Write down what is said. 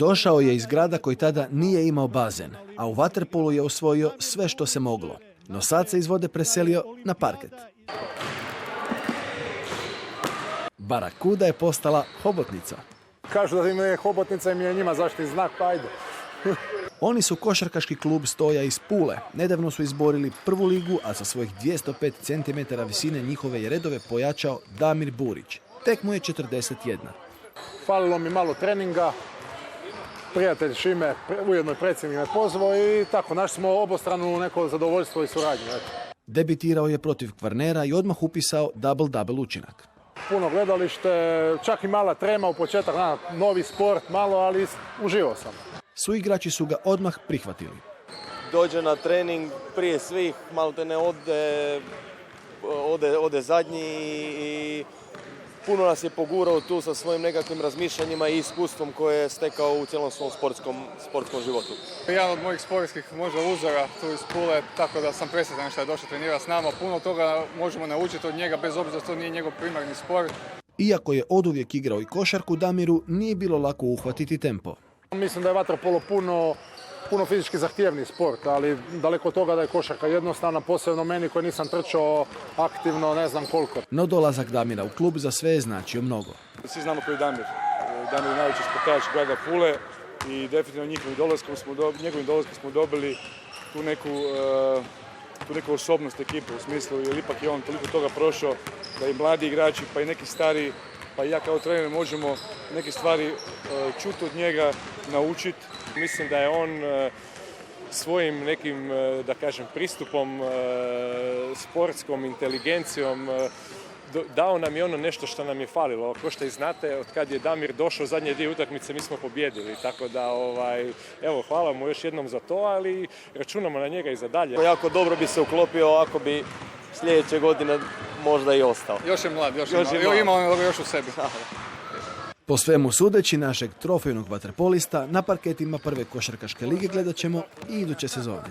Došao je iz grada koji tada nije imao bazen, a u vaterpolu je osvojio sve što se moglo. No sad se iz vode preselio na parket. Barakuda je postala hobotnica. Kažu da im je hobotnica i mi je njima zaštitni znak, pa ajde. Oni su košarkaški klub Stoja iz Pule. Nedavno su izborili prvu ligu, a sa svojih 205 cm visine njihove je redove pojačao Damir Burić. Tek mu je 41. Falilo mi malo treninga. Prijatelj Šime, ujedno je predsjednik, me pozvao i tako, našli smo obostranu neko zadovoljstvo i suradnju. Debitirao je protiv Kvarnera i odmah upisao double-double učinak. Puno gledalište, čak i mala trema u početak, novi sport, malo, ali uživao sam. Suigrači su ga odmah prihvatili. Dođe na trening prije svih, malo te ne ode zadnji i puno nas je pogurao tu sa svojim nekakvim razmišljanjima i iskustvom koje je stekao u cijelom svom sportskom životu. Jedan od mojih sportskih možda uzora tu iz Pule, tako da sam presretan što je došao trenirati s nama. Puno toga možemo naučiti od njega, bez obzira što to nije njegov primarni sport. Iako je oduvijek igrao i košarku, Damiru nije bilo lako uhvatiti tempo. Mislim da je vaterpolo puno fizički zahtjevni sport, ali daleko od toga da je košarka jednostavna, posebno meni koji nisam trčao aktivno ne znam koliko. No dolazak Damira u klub za sve je značio mnogo. Svi znamo koji je Damir. Damir je najveći sportaš grada Pule i definitivno njegovim dolaskom smo dobili tu neku osobnost ekipe, u smislu jer ipak je on toliko toga prošao da i mladi igrači pa i neki stari, pa i ja kao trener možemo neke stvari čuti od njega, naučiti. Mislim da je on svojim nekim, da kažem, pristupom, sportskom inteligencijom dao nam je ono nešto što nam je falilo. Kao što i znate, od kad je Damir došao zadnje dvije utakmice, mi smo pobjedili. Tako da, evo, hvala mu još jednom za to, ali računamo na njega i za dalje. Jako dobro bi se uklopio ako bi sljedeće godine možda i ostao. Još je mlad, ima on još u sebi. Po svemu sudeći našeg trofejnog vaterpolista na parketima prve košarkaške lige gledat ćemo i iduće sezone.